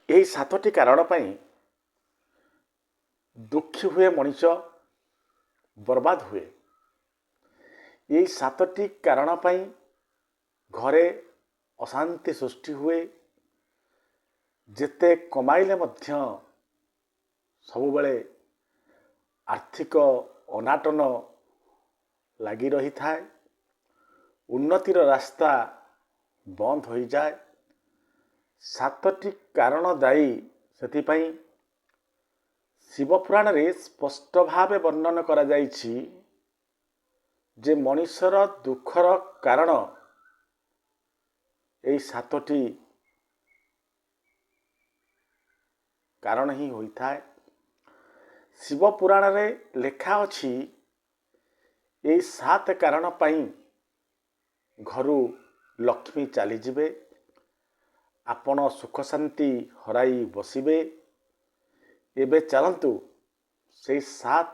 ଏହି ସାତଟି କାରଣ ପାଇଁ ଦୁଃଖୀ ହୁଏ ମଣିଷ, ବର୍ବାଦ ହୁଏ। ଏହି ସାତଟି କାରଣ ପାଇଁ ଘରେ ଅଶାନ୍ତି ସୃଷ୍ଟି ହୁଏ। ଯେତେ କମାଇଲେ ମଧ୍ୟ ସବୁବେଳେ ଆର୍ଥିକ ଅନାଟନ ଲାଗି ରହିଥାଏ। ଉନ୍ନତିର ରାସ୍ତା ବନ୍ଦ ହୋଇଯାଏ। ସାତଟି କାରଣ ଦାୟୀ। ସେଥିପାଇଁ ଶିବପୁରାଣରେ ସ୍ପଷ୍ଟ ଭାବେ ବର୍ଣ୍ଣନ କରାଯାଇଛି ଯେ ମଣିଷର ଦୁଃଖର କାରଣ ଏହି ସାତଟି କାରଣ ହିଁ ହୋଇଥାଏ। ଶିବପୁରାଣରେ ଲେଖା ଅଛି ଏହି ସାତ କାରଣ ପାଇଁ ଘରୁ ଲକ୍ଷ୍ମୀ ଚାଲିଯିବେ, ଆପଣ ସୁଖ ଶାନ୍ତି ହରାଇ ବସିବେ। ଏବେ ଚାଲନ୍ତୁ ସେଇ ସାତ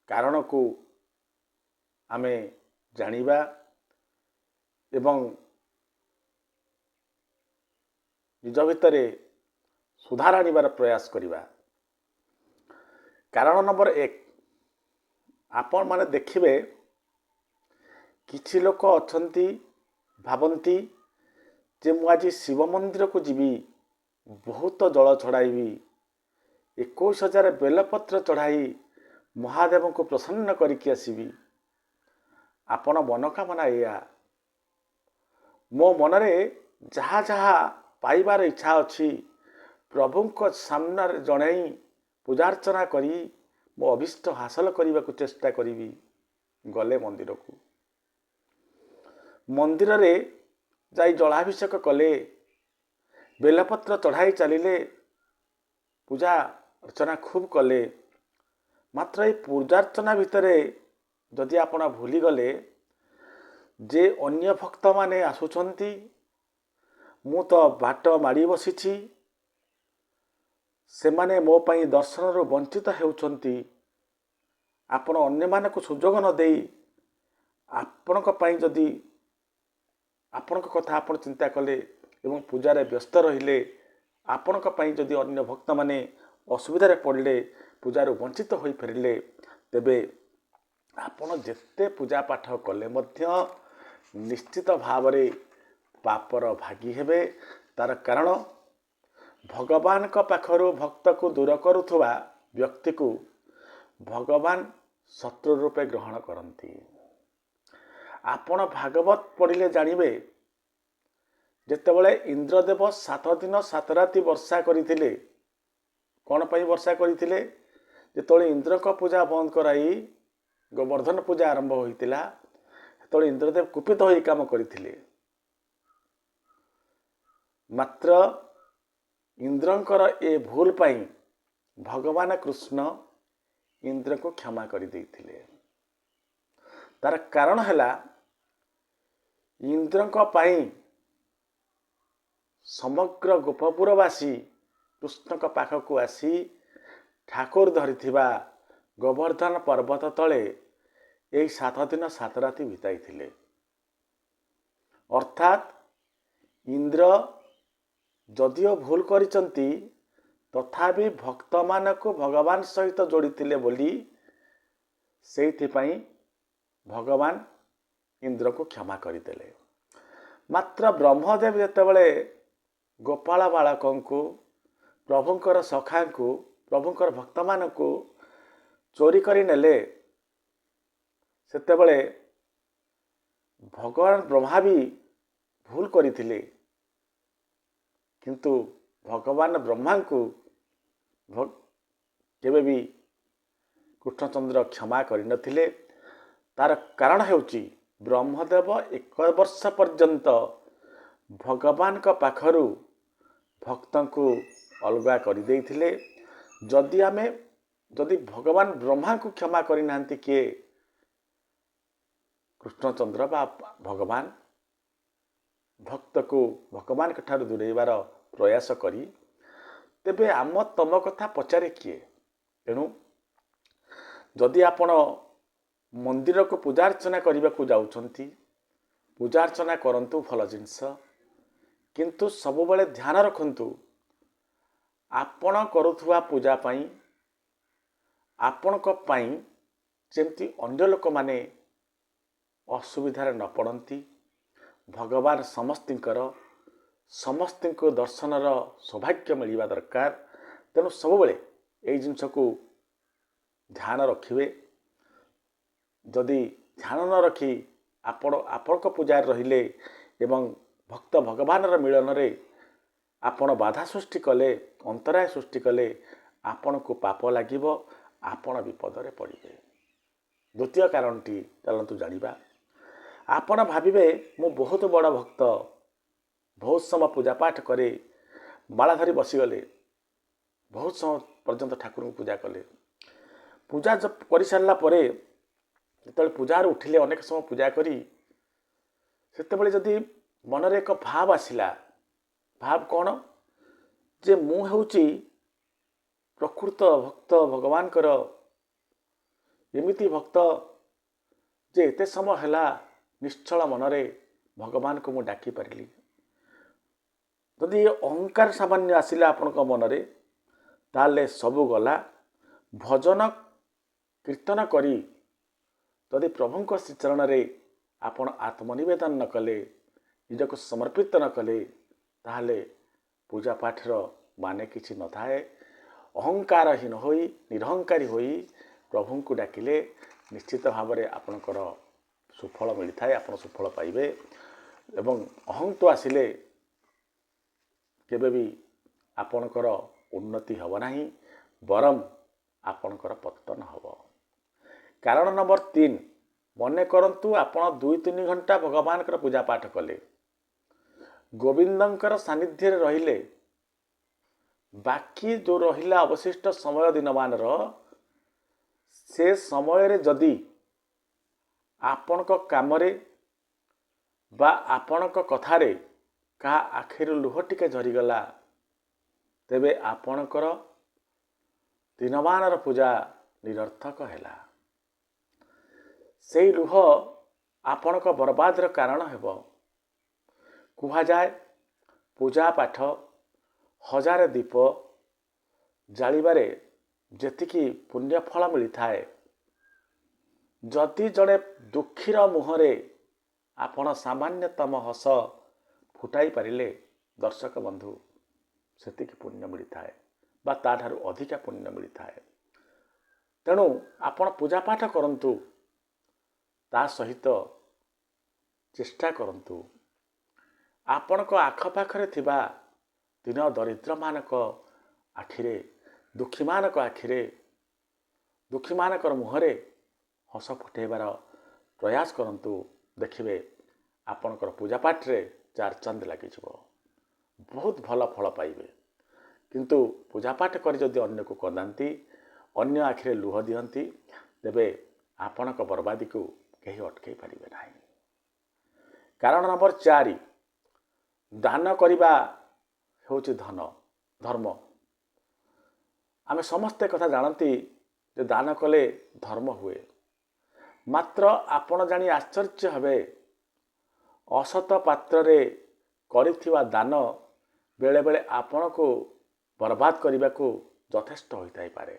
କାରଣକୁ ଆମେ ଜାଣିବା ଏବଂ ନିଜ ଭିତରେ ସୁଧାର ଆଣିବାର ପ୍ରୟାସ କରିବା। କାରଣ ନମ୍ବର 1, ଆପଣମାନେ ଦେଖିବେ କିଛି ଲୋକ ଅଛନ୍ତି ଭାବନ୍ତି ଯେ ମୁଁ ଆଜି ଶିବ ମନ୍ଦିରକୁ ଯିବି, ବହୁତ ଜଳ ଚଢ଼ାଇବି, 21,000 ବେଲପତ୍ର ଚଢ଼ାଇ ମହାଦେବଙ୍କୁ ପ୍ରସନ୍ନ କରିକି ଆସିବି। ଆପଣ ମନୋକାମନା ଏଇଆ, ମୋ ମନରେ ଯାହା ଯାହା ପାଇବାର ଇଚ୍ଛା ଅଛି ପ୍ରଭୁଙ୍କ ସାମ୍ନାରେ ଜଣାଇ ପୂଜାର୍ଚ୍ଚନା କରି ମୋ ଅଭିଷ୍ଟ ହାସଲ କରିବାକୁ ଚେଷ୍ଟା କରିବି। ଗଲେ ମନ୍ଦିରକୁ, ମନ୍ଦିରରେ ଯାଇ ଜଳାଭିଷେକ କଲେ, ବେଲପତ୍ର ଚଢ଼ାଇ ଚାଲିଲେ, ପୂଜା ଅର୍ଚ୍ଚନା ଖୁବ୍ କଲେ। ମାତ୍ର ଏଇ ପୂଜାର୍ଚ୍ଚନା ଭିତରେ ଯଦି ଆପଣ ଭୁଲିଗଲେ ଯେ ଅନ୍ୟ ଭକ୍ତମାନେ ଆସୁଛନ୍ତି, ମୁଁ ତ ବାଟ ମାଡ଼ି ବସିଛି, ସେମାନେ ମୋ ପାଇଁ ଦର୍ଶନରୁ ବଞ୍ଚିତ ହେଉଛନ୍ତି, ଆପଣ ଅନ୍ୟମାନଙ୍କୁ ସୁଯୋଗ ନ ଦେଇ ଆପଣଙ୍କ ପାଇଁ ଯଦି ଆପଣଙ୍କ କଥା ଆପଣ ଚିନ୍ତା କଲେ ଏବଂ ପୂଜାରେ ବ୍ୟସ୍ତ ରହିଲେ, ଆପଣଙ୍କ ପାଇଁ ଯଦି ଅନ୍ୟ ଭକ୍ତମାନେ ଅସୁବିଧାରେ ପଡ଼ିଲେ, ପୂଜାରୁ ବଞ୍ଚିତ ହୋଇଫେରିଲେ, ତେବେ ଆପଣ ଯେତେ ପୂଜା ପାଠ କଲେ ମଧ୍ୟ ନିଶ୍ଚିତ ଭାବରେ ପାପର ଭାଗୀ ହେବେ। ତାର କାରଣ ଭଗବାନଙ୍କ ପାଖରୁ ଭକ୍ତକୁ ଦୂର କରୁଥିବା ବ୍ୟକ୍ତିକୁ ଭଗବାନ ଶତ୍ରୁ ରୂପେ ଗ୍ରହଣ କରନ୍ତି। ଆପଣ ଭାଗବତ ପଢ଼ିଲେ ଜାଣିବେ, ଯେତେବେଳେ ଇନ୍ଦ୍ରଦେବ 7 ଦିନ 7 ରାତି ବର୍ଷା କରିଥିଲେ, କ'ଣ ପାଇଁ ବର୍ଷା କରିଥିଲେ? ଯେତେବେଳେ ଇନ୍ଦ୍ରଙ୍କ ପୂଜା ବନ୍ଦ କରାଇ ଗୋବର୍ଦ୍ଧନ ପୂଜା ଆରମ୍ଭ ହୋଇଥିଲା, ସେତେବେଳେ ଇନ୍ଦ୍ରଦେବ କୁପିତ ହୋଇ କାମ କରିଥିଲେ। ମାତ୍ର ଇନ୍ଦ୍ରଙ୍କର ଏ ଭୁଲ ପାଇଁ ଭଗବାନ କୃଷ୍ଣ ଇନ୍ଦ୍ରକୁ କ୍ଷମା କରିଦେଇଥିଲେ। ତାର କାରଣ ହେଲା ଇନ୍ଦ୍ରଙ୍କ ପାଇଁ ସମଗ୍ର ଗୋପପୁରବାସୀ କୃଷ୍ଣଙ୍କ ପାଖକୁ ଆସି ଠାକୁର ଧରିଥିବା ଗୋବର୍ଦ୍ଧନ ପର୍ବତ ତଳେ ଏହି 7 ଦିନ 7 ରାତି ବିତାଇଥିଲେ। ଅର୍ଥାତ୍ ଇନ୍ଦ୍ର ଯଦିଓ ଭୁଲ କରିଛନ୍ତି, ତଥାପି ଭକ୍ତମାନଙ୍କୁ ଭଗବାନ ସହିତ ଯୋଡ଼ିଥିଲେ ବୋଲି ସେଇଥିପାଇଁ ଭଗବାନ ଇନ୍ଦ୍ରକୁ କ୍ଷମା କରିଦେଲେ। ମାତ୍ର ବ୍ରହ୍ମଦେବ ଯେତେବେଳେ ଗୋପାଳ ବାଳକଙ୍କୁ, ପ୍ରଭୁଙ୍କର ସଖାଙ୍କୁ, ପ୍ରଭୁଙ୍କର ଭକ୍ତମାନଙ୍କୁ ଚୋରି କରି ନେଲେ, ସେତେବେଳେ ଭଗବାନ ବ୍ରହ୍ମା ବି ଭୁଲ କରିଥିଲେ, କିନ୍ତୁ ଭଗବାନ ବ୍ରହ୍ମାଙ୍କୁ କେବେ ବି କୃଷ୍ଣଚନ୍ଦ୍ର କ୍ଷମା କରିନଥିଲେ। ତାର କାରଣ ହେଉଛି ବ୍ରହ୍ମଦେବ 1 ବର୍ଷ ପର୍ଯ୍ୟନ୍ତ ଭଗବାନଙ୍କ ପାଖରୁ ଭକ୍ତଙ୍କୁ ଅଲଗା କରିଦେଇଥିଲେ। ଯଦି ଭଗବାନ ବ୍ରହ୍ମାଙ୍କୁ କ୍ଷମା କରିନାହାନ୍ତି କିଏ? କୃଷ୍ଣଚନ୍ଦ୍ର ବା ଭଗବାନ ଭକ୍ତକୁ ଭଗବାନଙ୍କ ଠାରୁ ଦୂରେଇବାର ପ୍ରୟାସ କରି, ତେବେ ଆମ ତମ କଥା ପଚାରେ କିଏ? ତେଣୁ ଯଦି ଆପଣ ମନ୍ଦିରକୁ ପୂଜାର୍ଚ୍ଚନା କରିବାକୁ ଯାଉଛନ୍ତି, ପୂଜାର୍ଚ୍ଚନା କରନ୍ତୁ, ଭଲ ଜିନିଷ, କିନ୍ତୁ ସବୁବେଳେ ଧ୍ୟାନ ରଖନ୍ତୁ ଆପଣ କରୁଥିବା ପୂଜା ପାଇଁ ଆପଣଙ୍କ ପାଇଁ ଯେମିତି ଅନ୍ୟ ଲୋକମାନେ ଅସୁବିଧାରେ ନ ପଡ଼ନ୍ତି, ଭଗବାନ ସମସ୍ତଙ୍କୁ ଦର୍ଶନର ସୌଭାଗ୍ୟ ମିଳିବା ଦରକାର। ତେଣୁ ସବୁବେଳେ ଏଇ ଜିନିଷକୁ ଧ୍ୟାନ ରଖିବେ। ଯଦି ଧ୍ୟାନ ନ ରଖି ଆପଣଙ୍କ ପୂଜାରେ ରହିଲେ ଏବଂ ଭକ୍ତ ଭଗବାନର ମିଳନରେ ଆପଣ ବାଧା ସୃଷ୍ଟି କଲେ, ଅନ୍ତରାୟ ସୃଷ୍ଟି କଲେ, ଆପଣଙ୍କୁ ପାପ ଲାଗିବ, ଆପଣ ବିପଦରେ ପଡ଼ିବେ। ଦ୍ୱିତୀୟ କାରଣଟି ଚାଲନ୍ତୁ ଜାଣିବା। ଆପଣ ଭାବିବେ ମୁଁ ବହୁତ ବଡ଼ ଭକ୍ତ, ବହୁତ ସମୟ ପୂଜା ପାଠ କରେ, ମାଳା ଧରି ବସିଗଲେ, ବହୁତ ସମୟ ପର୍ଯ୍ୟନ୍ତ ଠାକୁରଙ୍କୁ ପୂଜା କଲେ। ପୂଜା କରିସାରିଲା ପରେ ଯେତେବେଳେ ପୂଜାରୁ ଉଠିଲେ, ଅନେକ ସମୟ ପୂଜା କରି ସେତେବେଳେ ଯଦି ମନରେ ଏକ ଭାବ ଆସିଲା, ଭାବ କ'ଣ? ଯେ ମୁଁ ହେଉଛି ପ୍ରକୃତ ଭକ୍ତ ଭଗବାନଙ୍କର, ଏମିତି ଭକ୍ତ ଯେ ଏତେ ସମୟ ହେଲା ନିଶ୍ଚଳ ମନରେ ଭଗବାନଙ୍କୁ ମୁଁ ଡାକି ପାରିଲି। ଯଦି ଏ ଅହଙ୍କାର ସାମାନ୍ୟ ଆସିଲା ଆପଣଙ୍କ ମନରେ, ତାହେଲେ ସବୁ ଗଲା। ଭଜନ କୀର୍ତ୍ତନ କରି ଯଦି ପ୍ରଭୁଙ୍କ ଶ୍ରୀଚରଣରେ ଆପଣ ଆତ୍ମନିବେଦନ ନ କଲେ, ନିଜକୁ ସମର୍ପିତ ନ କଲେ, ତାହେଲେ ପୂଜା ପାଠର ମାନେ କିଛି ନଥାଏ। ଅହଙ୍କାରହୀନ ହୋଇ, ନିରହଙ୍କାରୀ ହୋଇ ପ୍ରଭୁଙ୍କୁ ଡାକିଲେ ନିଶ୍ଚିତ ଭାବରେ ଆପଣଙ୍କର ସୁଫଳ ମିଳିଥାଏ, ଆପଣ ସୁଫଳ ପାଇବେ। ଏବଂ ଅହଙ୍ତ ଆସିଲେ କେବେ ବି ଆପଣଙ୍କର ଉନ୍ନତି ହେବ ନାହିଁ, ବରଂ ଆପଣଙ୍କର ପତନ ହେବ। କାରଣ ନମ୍ବର 3, ମନେ କରନ୍ତୁ ଆପଣ 2-3 ଘଣ୍ଟା ଭଗବାନଙ୍କର ପୂଜା ପାଠ କଲେ, ଗୋବିନ୍ଦଙ୍କର ସାନ୍ନିଧ୍ୟରେ ରହିଲେ, ବାକି ଯେଉଁ ରହିଲା ଅବଶିଷ୍ଟ ସମୟ ଦିନମାନର, ସେ ସମୟରେ ଯଦି ଆପଣଙ୍କ କାମରେ ବା ଆପଣଙ୍କ କଥାରେ କାହା ଆଖିରୁ ଲୁହ ଟିକେ ଝରିଗଲା, ତେବେ ଆପଣଙ୍କର ଦିନମାନର ପୂଜା ନିରର୍ଥକ ହେଲା। ସେଇ ଲୁହ ଆପଣଙ୍କ ବର୍ବାଦର କାରଣ ହେବ। କୁହାଯାଏ ପୂଜା ପାଠ 1000 ଦୀପ ଜାଳିବାରେ ଯେତିକି ପୁଣ୍ୟ ଫଳ ମିଳିଥାଏ, ଯଦି ଜଣେ ଦୁଃଖୀର ମୁହଁରେ ଆପଣ ସାମାନ୍ୟତମ ହସ ଫୁଟାଇ ପାରିଲେ, ଦର୍ଶକ ବନ୍ଧୁ, ସେତିକି ପୁଣ୍ୟ ମିଳିଥାଏ ବା ତାଠାରୁ ଅଧିକା ପୁଣ୍ୟ ମିଳିଥାଏ। ତେଣୁ ଆପଣ ପୂଜା ପାଠ କରନ୍ତୁ, ତା ସହିତ ଚେଷ୍ଟା କରନ୍ତୁ ଆପଣଙ୍କ ଆଖପାଖରେ ଥିବା ଦୀନ ଦରିଦ୍ରମାନଙ୍କ ଆଖିରେ, ଦୁଃଖୀମାନଙ୍କର ମୁହଁରେ ହସ ଫୁଟାଇବାର ପ୍ରୟାସ କରନ୍ତୁ। ଦେଖିବେ ଆପଣଙ୍କର ପୂଜା ପାଠରେ 4 ଚାନ୍ଦ ଲାଗିଯିବ, ବହୁତ ଭଲ ଫଳ ପାଇବେ। କିନ୍ତୁ ପୂଜା ପାଠ କରି ଯଦି ଅନ୍ୟକୁ କନ୍ଦାନ୍ତି, ଅନ୍ୟ ଆଖିରେ ଲୁହ ଦିଅନ୍ତି, ତେବେ ଆପଣଙ୍କ ବର୍ବାଦୀକୁ କେହି ଅଟକାଇ ପାରିବେ ନାହିଁ। କାରଣ ନମ୍ବର 4, ଦାନ କରିବା ହେଉଛି ଧର୍ମ। ଆମେ ସମସ୍ତେ କଥା ଜାଣନ୍ତି ଯେ ଦାନ କଲେ ଧର୍ମ ହୁଏ। ମାତ୍ର ଆପଣ ଜାଣି ଆଶ୍ଚର୍ଯ୍ୟ ହେବେ, ଅସତ ପାତ୍ରରେ କରିଥିବା ଦାନ ବେଳେବେଳେ ଆପଣଙ୍କୁ ବର୍ବାଦ କରିବାକୁ ଯଥେଷ୍ଟ ହୋଇଥାଇପାରେ।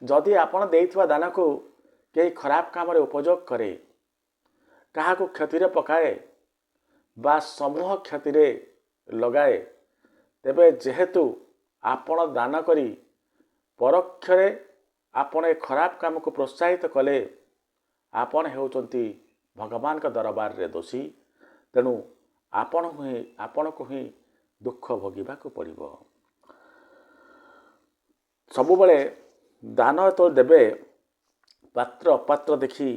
ଯଦି ଆପଣ ଦେଇଥିବା ଦାନକୁ କେହି ଖରାପ କାମରେ ଉପଯୋଗ କରେ, କାହାକୁ କ୍ଷତିରେ ପକାଏ ବା ସମୂହ କ୍ଷତିରେ ଲଗାଏ, ତେବେ ଯେହେତୁ ଆପଣ ଦାନ କରି ପରୋକ୍ଷରେ ଆପଣ ଏ ଖରାପ କାମକୁ ପ୍ରୋତ୍ସାହିତ କଲେ, ଆପଣ ହେଉଛନ୍ତି ଭଗବାନଙ୍କ ଦରବାରରେ ଦୋଷୀ। ତେଣୁ ଆପଣଙ୍କୁ ହିଁ ଦୁଃଖ ଭୋଗିବାକୁ ପଡ଼ିବ। ସବୁବେଳେ ଦାନ ତ ଦେବେ, ପାତ୍ର ଅପାତ୍ର ଦେଖି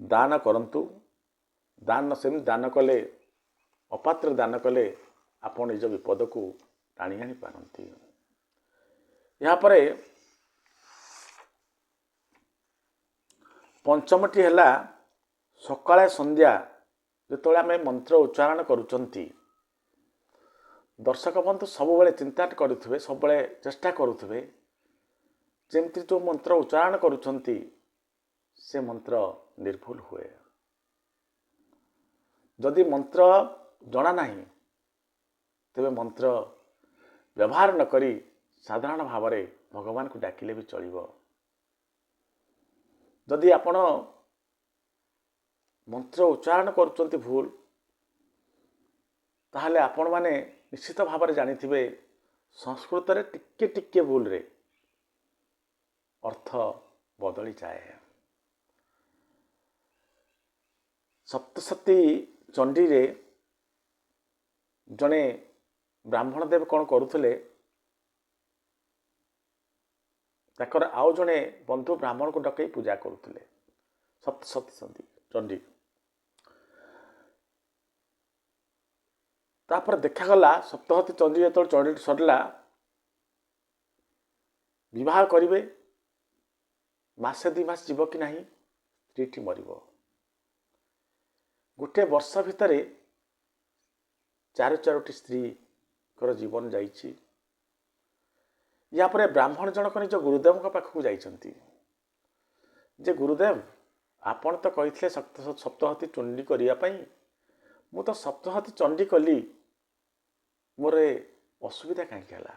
ଦାନ କରନ୍ତୁ। ସେମିତି ଦାନ କଲେ, ଅପାତ୍ର ଦାନ କଲେ ଆପଣ ନିଜ ବିପଦକୁ ଟାଣି ଆଣିପାରନ୍ତି। ଏହାପରେ ପଞ୍ଚମଟି ହେଲା, ସକାଳେ ସନ୍ଧ୍ୟା ଯେତେବେଳେ ଆମେ ମନ୍ତ୍ର ଉଚ୍ଚାରଣ କରୁଛନ୍ତି, ଦର୍ଶକ ବନ୍ଧୁ ସବୁବେଳେ ଚିନ୍ତା କରୁଥିବେ, ସବୁବେଳେ ଚେଷ୍ଟା କରୁଥିବେ ଯେମିତି ଯେଉଁ ମନ୍ତ୍ର ଉଚ୍ଚାରଣ କରୁଛନ୍ତି ସେ ମନ୍ତ୍ର ନିର୍ଭୁଲ ହୁଏ। ଯଦି ମନ୍ତ୍ର ଜଣା ନାହିଁ, ତେବେ ମନ୍ତ୍ର ବ୍ୟବହାର ନ କରି ସାଧାରଣ ଭାବରେ ଭଗବାନଙ୍କୁ ଡାକିଲେ ବି ଚଳିବ। ଯଦି ଆପଣ ମନ୍ତ୍ର ଉଚ୍ଚାରଣ କରୁଛନ୍ତି ଭୁଲ, ତାହେଲେ ଆପଣମାନେ ନିଶ୍ଚିତ ଭାବରେ ଜାଣିଥିବେ ସଂସ୍କୃତରେ ଟିକେ ଟିକେ ଭୁଲରେ ଅର୍ଥ ବଦଳିଯାଏ। ସପ୍ତଶତୀ ଚଣ୍ଡୀରେ ଜଣେ ବ୍ରାହ୍ମଣ ଦେବ କ'ଣ କରୁଥିଲେ, ତାଙ୍କର ଆଉ ଜଣେ ବନ୍ଧୁ ବ୍ରାହ୍ମଣକୁ ଡକେଇ ପୂଜା କରୁଥିଲେ ସପ୍ତଶତୀ ଚଣ୍ଡୀ। ତାପରେ ଦେଖାଗଲା ସପ୍ତଶତୀ ଚଣ୍ଡୀ ଯେତେବେଳେ ଚଣ୍ଡୀ ସରିଲା, ବିବାହ କରିବେ, ମାସେ 2 ମାସ ଯିବ କି ନାହିଁ ସ୍ତ୍ରୀଟି ମରିବ। ଗୋଟିଏ ବର୍ଷ ଭିତରେ 4ଟି ସ୍ତ୍ରୀଙ୍କର ଜୀବନ ଯାଇଛି। ୟାପରେ ବ୍ରାହ୍ମଣ ଜଣକ ନିଜ ଗୁରୁଦେବଙ୍କ ପାଖକୁ ଯାଇଛନ୍ତି ଯେ ଗୁରୁଦେବ, ଆପଣ ତ କହିଥିଲେ ସପ୍ତଶତୀ ଚଣ୍ଡୀ କରିବା ପାଇଁ, ମୁଁ ତ ସପ୍ତଶତୀ ଚଣ୍ଡୀ କଲି, ମୋର ଅସୁବିଧା କାହିଁକି ହେଲା?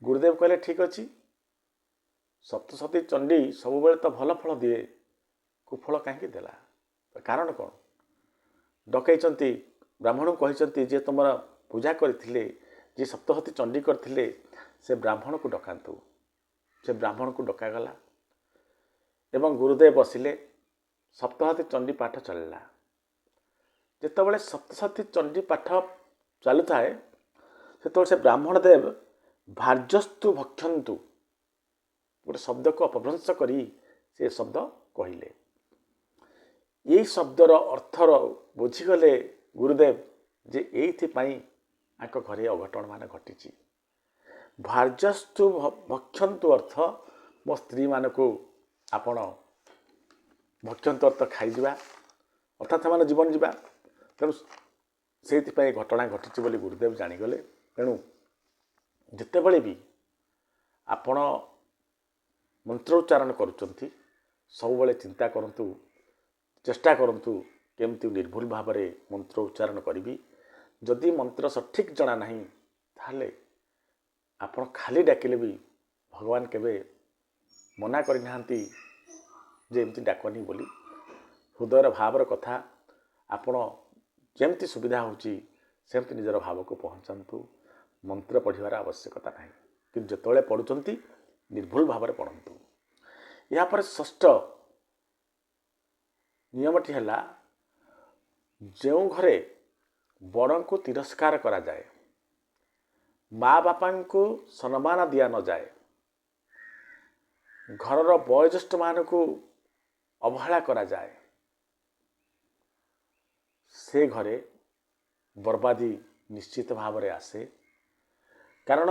ଗୁରୁଦେବ କହିଲେ ଠିକ୍ ଅଛି, ସପ୍ତଶତୀ ଚଣ୍ଡୀ ସବୁବେଳେ ତ ଭଲ ଫଳ ଦିଏ, କୁଫଳ କାହିଁକି ଦେଲା? କାରଣ କ'ଣ? ଡକେଇଛନ୍ତି ବ୍ରାହ୍ମଣଙ୍କୁ, କହିଛନ୍ତି ଯେ ତୁମର ପୂଜା କରିଥିଲେ, ଯିଏ ସପ୍ତଶତୀ ଚଣ୍ଡୀ କରିଥିଲେ, ସେ ବ୍ରାହ୍ମଣକୁ ଡକାନ୍ତୁ। ସେ ବ୍ରାହ୍ମଣକୁ ଡକାଗଲା ଏବଂ ଗୁରୁଦେବ ବସିଲେ, ସପ୍ତଶତୀ ଚଣ୍ଡୀ ପାଠ ଚାଲିଲା। ଯେତେବେଳେ ସପ୍ତଶତୀ ଚଣ୍ଡୀ ପାଠ ଚାଲୁଥାଏ, ସେତେବେଳେ ସେ ବ୍ରାହ୍ମଣ ଦେବ ଭାର୍ଯ୍ୟସ୍ତୁ ଭକ୍ଷନ୍ତୁ ଗୋଟେ ଶବ୍ଦକୁ ଅପଭ୍ରଂଶ କରି ସେ ଶବ୍ଦ କହିଲେ। ଏଇ ଶବ୍ଦର ଅର୍ଥର ବୁଝିଗଲେ ଗୁରୁଦେବ ଯେ ଏଇଥିପାଇଁ ଆଙ୍କ ଘରେ ଅଘଟଣ ମାନ ଘଟିଛି। ଭାର୍ଯ୍ୟସ୍ତୁ ଭକ୍ଷନ୍ତୁ ଅର୍ଥ ମୋ ସ୍ତ୍ରୀମାନଙ୍କୁ ଆପଣ ଭକ୍ଷନ୍ତୁ ଅର୍ଥ ଖାଇଯିବା, ଅର୍ଥାତ୍ ସେମାନେ ଜୀବନ ଯିବା। ତେଣୁ ସେଇଥିପାଇଁ ଘଟଣା ଘଟିଛି ବୋଲି ଗୁରୁଦେବ ଜାଣିଗଲେ। ତେଣୁ ଯେତେବେଳେ ବି ଆପଣ ମନ୍ତ୍ର ଉଚ୍ଚାରଣ କରୁଛନ୍ତି, ସବୁବେଳେ ଚିନ୍ତା କରନ୍ତୁ, ଚେଷ୍ଟା କରନ୍ତୁ କେମିତି ନିର୍ଭୁଲ ଭାବରେ ମନ୍ତ୍ର ଉଚ୍ଚାରଣ କରିବି। ଯଦି ମନ୍ତ୍ର ସଠିକ୍ ଜଣା ନାହିଁ, ତାହେଲେ ଆପଣ ଖାଲି ଡାକିଲେ ବି ଭଗବାନ କେବେ ମନା କରିନାହାନ୍ତି ଯେ ଏମିତି ଡାକନି ବୋଲି। ହୃଦୟର ଭାବର କଥା ଆପଣ ଯେମିତି ସୁବିଧା ହେଉଛି ସେମିତି ନିଜର ଭାବକୁ ପହଞ୍ଚାନ୍ତୁ। ମନ୍ତ୍ର ପଢ଼ିବାର ଆବଶ୍ୟକତା ନାହିଁ, କିନ୍ତୁ ଯେତେବେଳେ ପଢ଼ୁଛନ୍ତି ନିର୍ଭୁଲ ଭାବରେ ପଢ଼ନ୍ତୁ। ଏହାପରେ ଷଷ୍ଠ ନିୟମଟି ହେଲା, ଯେଉଁ ଘରେ ବଡ଼ଙ୍କୁ ତିରସ୍କାର କରାଯାଏ, ମା ବାପାଙ୍କୁ ସମ୍ମାନ ଦିଆନଯାଏ, ଘରର ବୟୋଜ୍ୟେଷ୍ଠମାନଙ୍କୁ ଅବହେଳା କରାଯାଏ, ସେ ଘରେ ବର୍ବାଦୀ ନିଶ୍ଚିତ ଭାବରେ ଆସେ। କାରଣ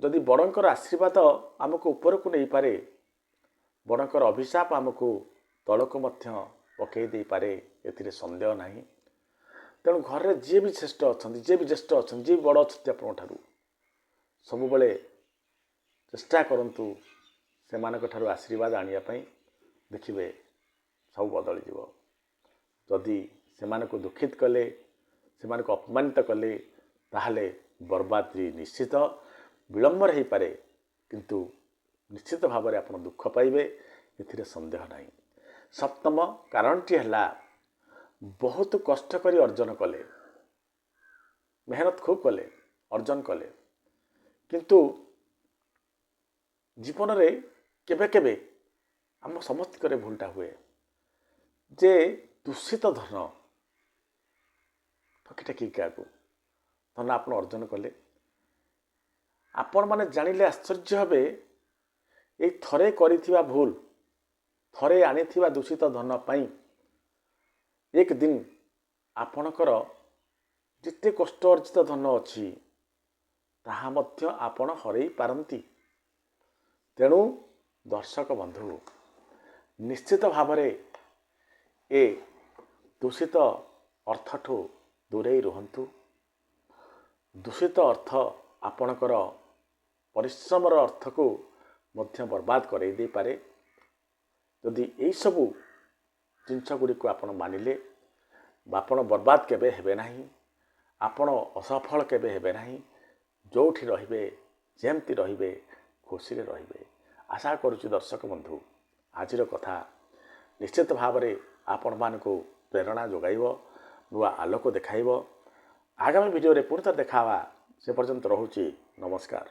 ଯଦି ବଡ଼ଙ୍କର ଆଶୀର୍ବାଦ ଆମକୁ ଉପରକୁ ନେଇପାରେ, ବଡ଼ଙ୍କର ଅଭିଶାପ ଆମକୁ ତଳକୁ ମଧ୍ୟ ପକାଇ ଦେଇପାରେ, ଏଥିରେ ସନ୍ଦେହ ନାହିଁ। ତେଣୁ ଘରରେ ଯିଏ ବି ଶ୍ରେଷ୍ଠ ଅଛନ୍ତି, ଯିଏ ବି ଜ୍ୟେଷ୍ଠ ଅଛନ୍ତି, ଯିଏ ବି ବଡ଼ ଅଛନ୍ତି ଆପଣଙ୍କ ଠାରୁ, ସବୁବେଳେ ଚେଷ୍ଟା କରନ୍ତୁ ସେମାନଙ୍କ ଠାରୁ ଆଶୀର୍ବାଦ ଆଣିବା ପାଇଁ। ଦେଖିବେ ସବୁ ବଦଳିଯିବ। ଯଦି ସେମାନଙ୍କୁ ଦୁଃଖିତ କଲେ, ସେମାନଙ୍କୁ ଅପମାନିତ କଲେ, ତାହେଲେ ବର୍ବାଦୀ ନିଶ୍ଚିତ। ବିଳମ୍ବରେ ହେଇପାରେ, କିନ୍ତୁ ନିଶ୍ଚିତ ଭାବରେ ଆପଣ ଦୁଃଖ ପାଇବେ, ଏଥିରେ ସନ୍ଦେହ ନାହିଁ। ସପ୍ତମ କାରଣଟି ହେଲା, ବହୁତ କଷ୍ଟ କରି ଅର୍ଜନ କଲେ, ମେହନତ ଖୁବ୍ କଲେ, ଅର୍ଜନ କଲେ, କିନ୍ତୁ ଜୀବନରେ କେବେ କେବେ ଆମ ସମସ୍ତଙ୍କର ଭୁଲଟା ହୁଏ ଯେ ଦୂଷିତ ଧନ ଠକିଠାକି କାହାକୁ ଧନ ଆପଣ ଅର୍ଜନ କଲେ। ଆପଣମାନେ ଜାଣିଲେ ଆଶ୍ଚର୍ଯ୍ୟ ହେବେ, ଏଇ ଥରେ କରିଥିବା ଭୁଲ, ଥରେ ଆଣିଥିବା ଦୂଷିତ ଧନ ପାଇଁ ଏକ ଦିନ ଆପଣଙ୍କର ଯେତେ କଷ୍ଟ ଅର୍ଜିତ ଧନ ଅଛି ତାହା ମଧ୍ୟ ଆପଣ ହରେଇ ପାରନ୍ତି। ତେଣୁ ଦର୍ଶକ ବନ୍ଧୁ, ନିଶ୍ଚିତ ଭାବରେ ଏ ଦୂଷିତ ଅର୍ଥଠୁ ଦୂରେଇ ରୁହନ୍ତୁ। ଦୂଷିତ ଅର୍ଥ ଆପଣଙ୍କର ପରିଶ୍ରମର ଅର୍ଥକୁ ମଧ୍ୟ ବର୍ବାଦ କରାଇ ଦେଇପାରେ। ଯଦି ଏଇସବୁ ଜିନିଷ ଗୁଡ଼ିକୁ ଆପଣ ମାନିଲେ, ଆପଣ ବର୍ବାଦ କେବେ ହେବେ ନାହିଁ, ଆପଣ ଅସଫଳ କେବେ ହେବେ ନାହିଁ। ଯେଉଁଠି ରହିବେ ଯେମିତି ରହିବେ ଖୁସିରେ ରହିବେ। ଆଶା କରୁଛି ଦର୍ଶକ ବନ୍ଧୁ ଆଜିର କଥା ନିଶ୍ଚିତ ଭାବରେ ଆପଣମାନଙ୍କୁ ପ୍ରେରଣା ଯୋଗାଇବ, ନୂଆ ଆଲୋକ ଦେଖାଇବ। ଆଗାମୀ ଭିଡ଼ିଓରେ ପୁଣି ଥରେ ଦେଖା ହେବା। ସେ ପର୍ଯ୍ୟନ୍ତ ରହୁଛି ନମସ୍କାର।